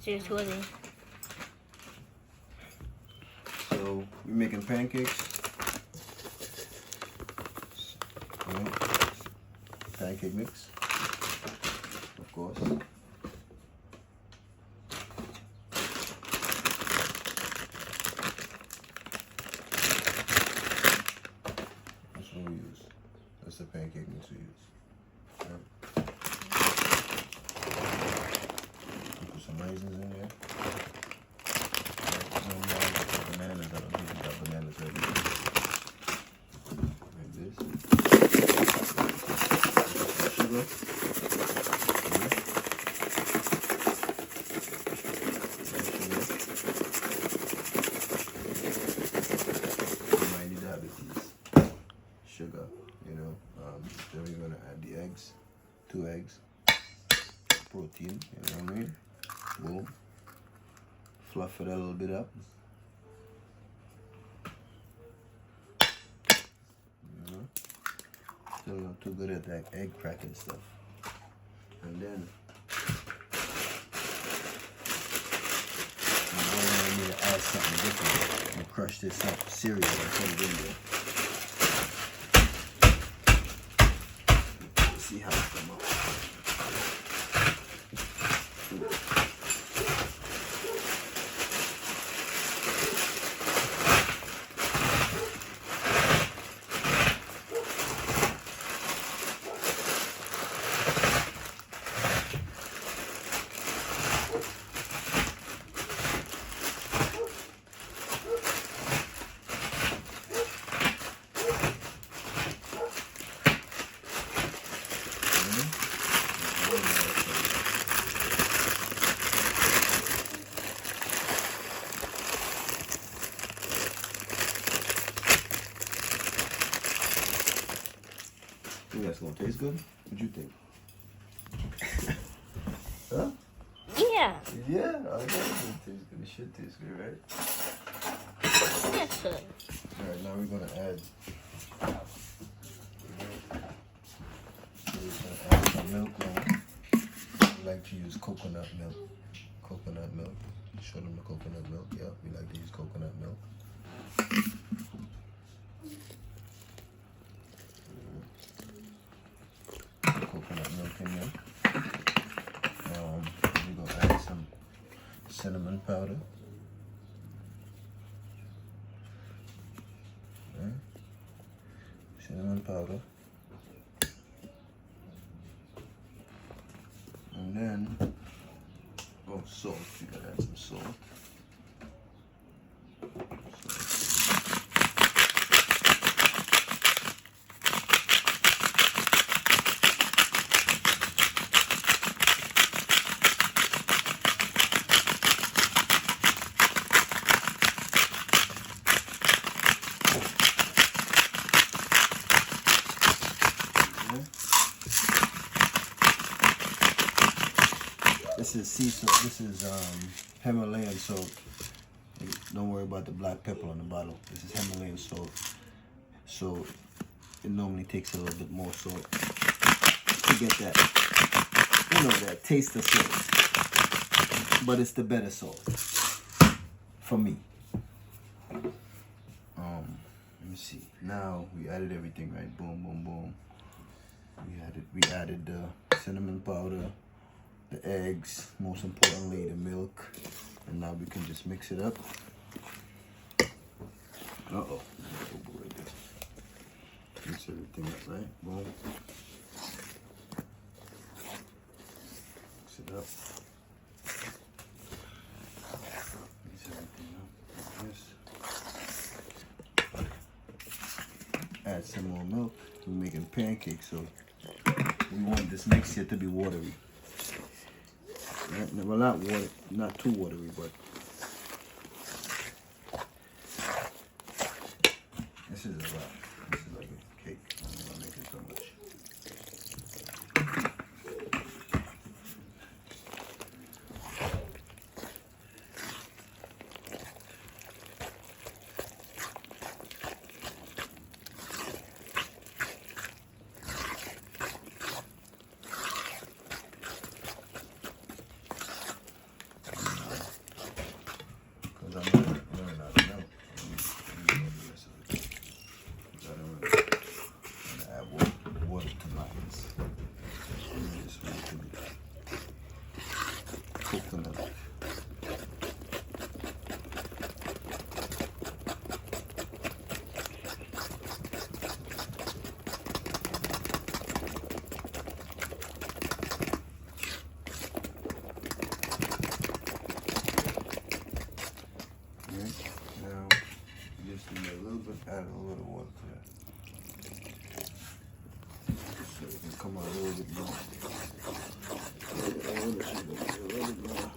Seriously. So we're making pancakes. Pancake mix, of course. That's what we use. That's the pancake mix we use. Right. Put some raisins in there. Bananas. I don't think we got bananas ready. Like this. Sugar. You might need to have these sugar, you know. Then we're gonna add the eggs, 2 eggs, protein. You know what I mean? Boom. Fluff it a little bit up. Still not too good at that egg cracking stuff. And then I'm going to need to add something different and crush this up cereal and put it in there. See how it come up. Think that's gonna taste good? What you think? Huh? Yeah. Yeah, I know it's gonna taste good. It should taste good, right? Yes, sir. Alright, now we're gonna add. Some milk now. We like to use coconut milk. Coconut milk. Show them the coconut milk. Yeah, we like to use coconut milk. Coconut milk in there. We're gonna add some cinnamon powder. Okay. Cinnamon powder. And then, salt. You gotta add some salt. This is sea salt. This is Himalayan salt. Don't worry about the black pepper on the bottle. This is Himalayan salt. So it normally takes a little bit more salt to get that, that taste of salt. But it's the better salt for me. Let me see. Now we added everything, right? Boom, boom, boom. We added the cinnamon powder, the eggs, most importantly the milk, and now we can just mix it up. Uh-oh. Mix everything up, right? Boom. Mix it up. Mix everything up like this. Add some more milk. We're making pancakes, so we want this mix here to be watery. Well, not too watery, but this is a lot. This is like a cake. I'm not making so much. cooking them. Now, just need a little bit, add a little water to that. So it can come out a little bit more. A little bit more.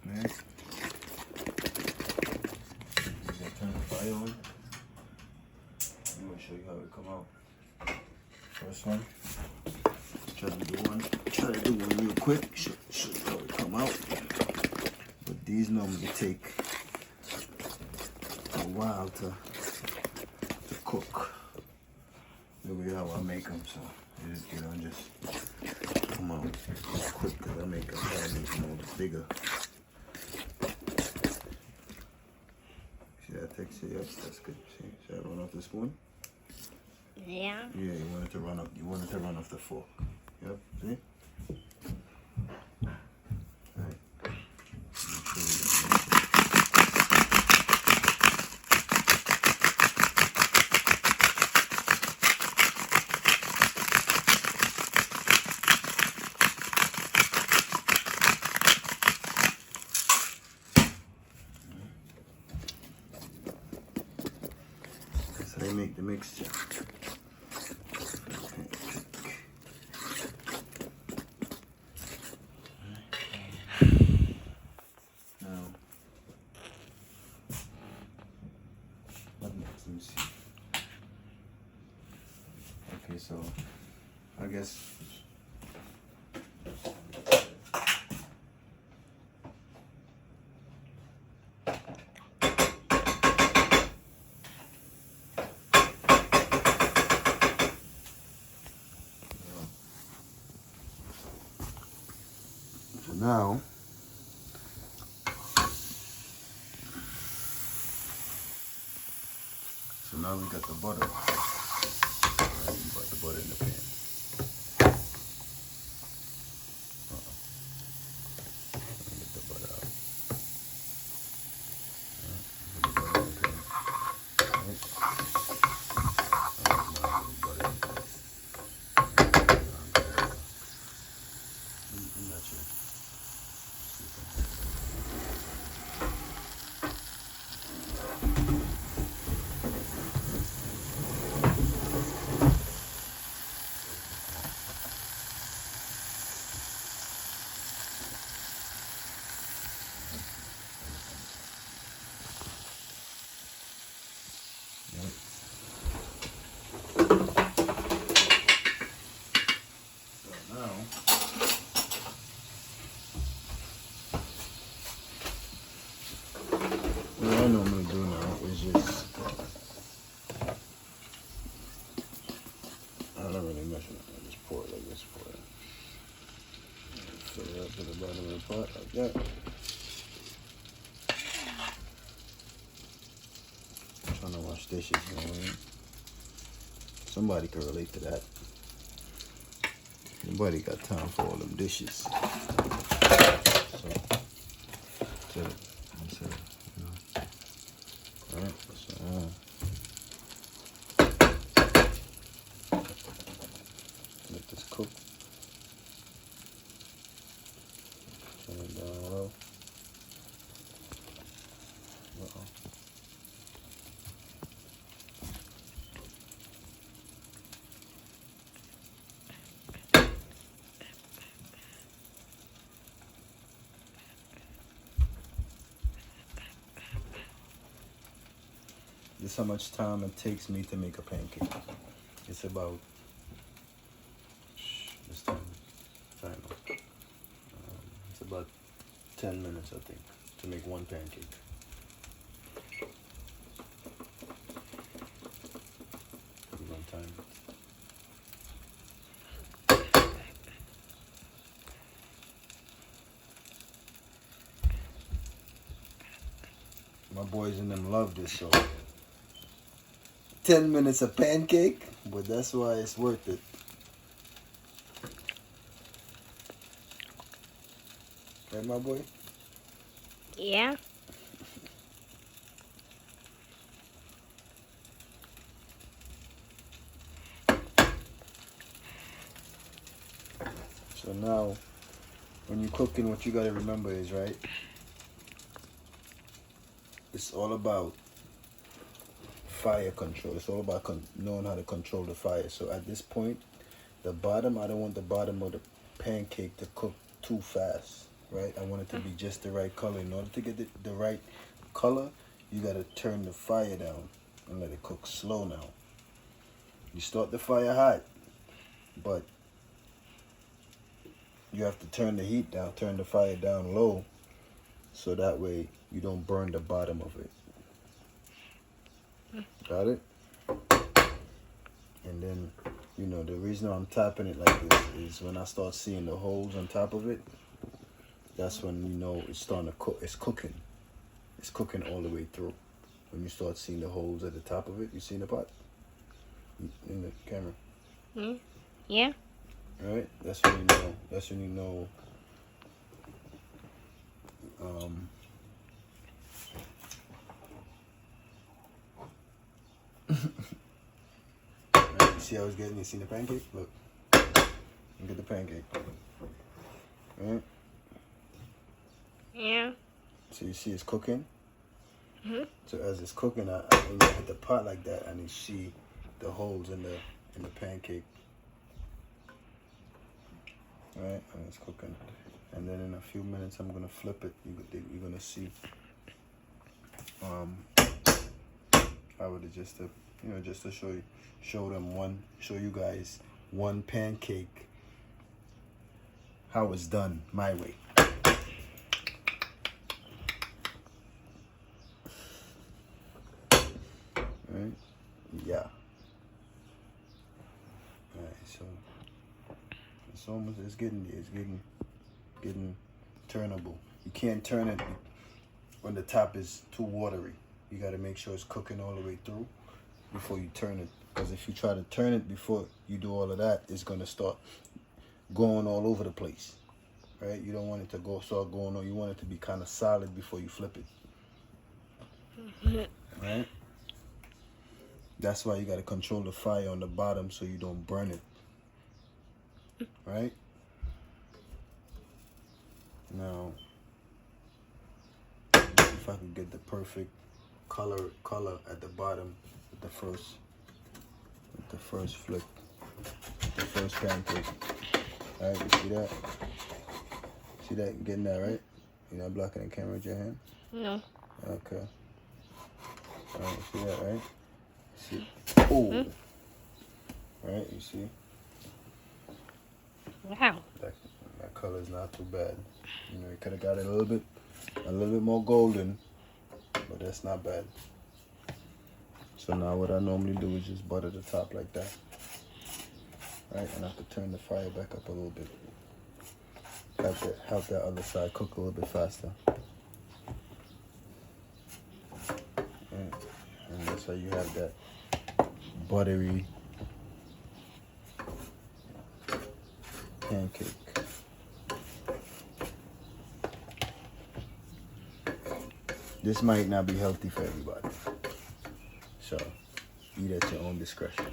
Next, I'm gonna turn the fire on. I'm gonna show you how it come out. First one. Try to do one real quick. Show you how it come out. But these normally take a while to cook. The way how I make them, so you don't just come out quick because I make them try to make them a little bigger. See that texture? Yep, that's good. See, should I run off the spoon? Yeah. Yeah, you want it to run up. You want it to run off the fork. Yep. See? Right. That's how you make the mixture. Okay, so I guess so now we got the butter. Right, we put the butter in the pan. Let me get the butter out. Put the butter in the pan. Right. Butter in the pan. Gotcha. What I normally do now is just, I don't really mess with it. I just pour it like this, pour it. Fill it up to the bottom of the pot like that. I'm trying to wash dishes, you know what I mean? Somebody can relate to that. Nobody got time for all them dishes. So, that's it. Alright, so let this cook. Turn it down low. This is how much time it takes me to make a pancake. It's about this time. It's about 10 minutes, I think, to make one pancake. Pretty long time. My boys and them love this, so 10 minutes of pancake, but that's why it's worth it. Right, my boy? Yeah. So now, when you're cooking, what you gotta remember is, right, it's all about fire control. It's all about knowing how to control the fire. So at this point, the bottom, I don't want the bottom of the pancake to cook too fast, right? I want it to be just the right color. In order to get the right color, you gotta turn the fire down and let it cook slow now. You start the fire hot, but you have to turn the heat down, turn the fire down low, so that way you don't burn the bottom of it. Got it? And then, you know, the reason I'm tapping it like this is when I start seeing the holes on top of it, that's when you know it's starting to cook. It's cooking. It's cooking all the way through. When you start seeing the holes at the top of it, you see the pot? In the camera. Yeah. Alright? That's when you know. That's when you know. Right? You see how it's getting? You see the pancake? Look. Look at the pancake. Alright? Yeah. So you see it's cooking? Mhm. So as it's cooking, when you hit the pot like that, and you see the holes in the pancake. Right? And it's cooking. And then in a few minutes, I'm gonna flip it. You're gonna see. I would just to, just to show you guys one pancake, how it's done my way. Right? Yeah. Alright, so it's almost getting turnable. You can't turn it when the top is too watery. You got to make sure it's cooking all the way through before you turn it. Because if you try to turn it before you do all of that, it's going to start going all over the place. Right? You don't want it to start going on. You want it to be kind of solid before you flip it. Right? That's why you got to control the fire on the bottom so you don't burn it. Right? Now, if I could get the perfect color at the bottom with the first flip, the first pancake. All right, you see that? See that? You getting that right? You're not blocking the camera with your hand? No. Okay. All right, see that, right? See? Oh. Right, you see? Wow. That color is not too bad. You know, you could have got it a little bit more golden, but that's not bad. So now what I normally do is just butter the top like that. Right, and I have to turn the fire back up a little bit. Help that other side cook a little bit faster. Right. And that's how you have that buttery pancake. This might not be healthy for everybody. So, eat at your own discretion.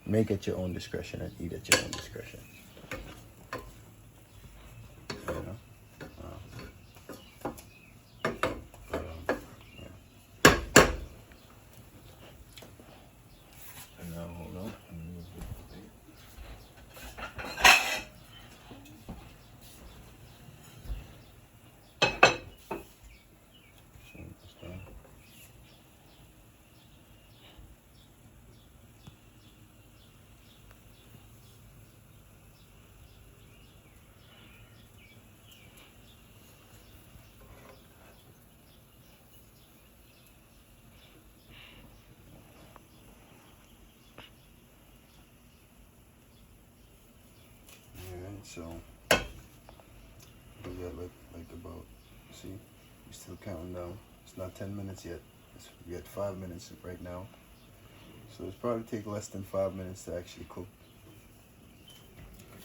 Make at your own discretion and eat at your own discretion. You know? Yeah. And now, hold on. So we got like about, see, we're still counting down. It's not 10 minutes yet. We got 5 minutes right now. So it's probably take less than 5 minutes to actually cook.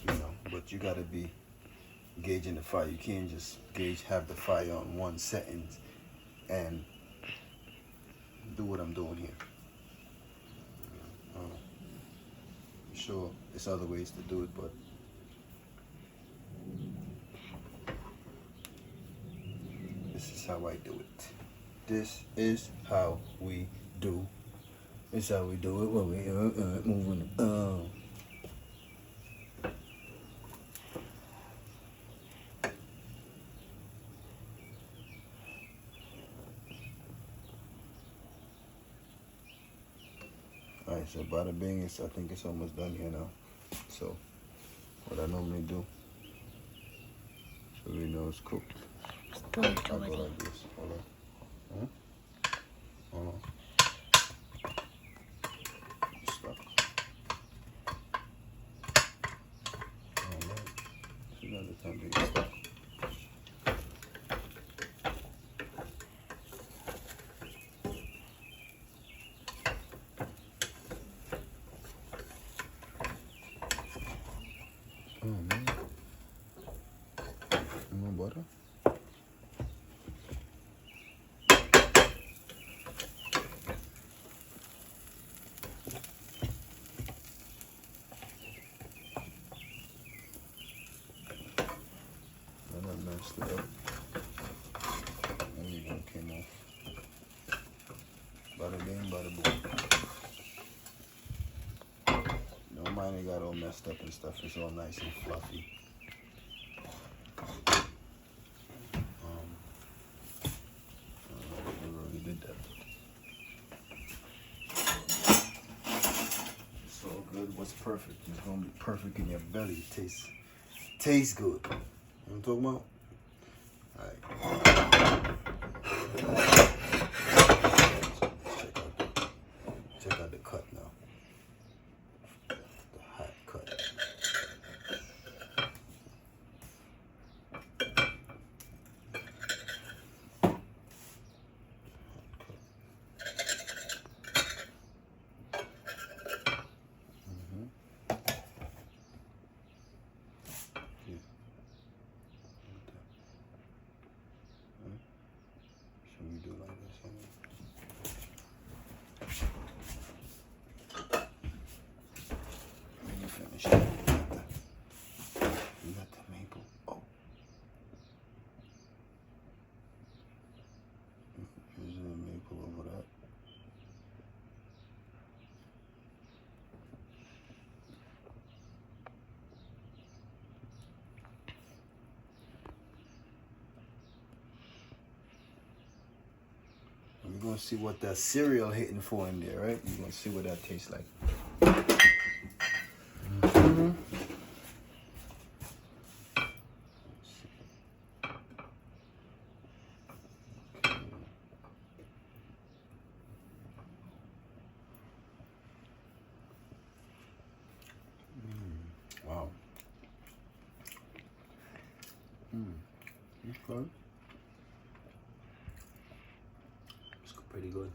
You know, but you gotta be gauging the fire. You can't just have the fire on one setting and do what I'm doing here. I'm sure there's other ways to do it, but this is how I do it. This is how we do. This is how we do it when we moving. Alright, so bada bing, I think it's almost done here now. So, what I normally do, so we know it's cooked. Still I go like this. Hold on. Hold on. Stop. Alright. So now the time being stuck. Oh man. More butter? And I messed it up. There you go, came off. Bada bing, bada boom. No, mine ain't got all messed up and stuff. It's all nice and fluffy. I really did that. It's all good. What's perfect? It's gonna be perfect in your belly. It tastes good. You know what I'm talking about? Alright. Check out the cut now. The hot cut. So we do like this. When you finish it, you got the maple. Oh. Here's the maple over that. We're gonna see what that cereal hitting for in there, right? We're gonna see what that tastes like. Wow. It's good. It's pretty good.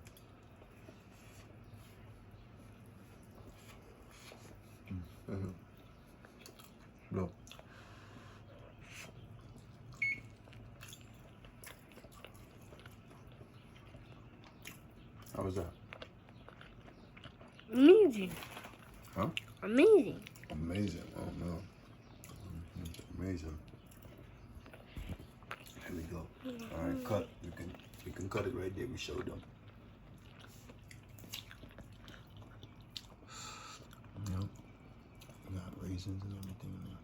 No. How was that? Amazing. Huh? Amazing. Amazing. Oh no. Amazing. Here we go. All right, cut. We can cut it right there. We showed them. Yep. Got raisins and everything in there.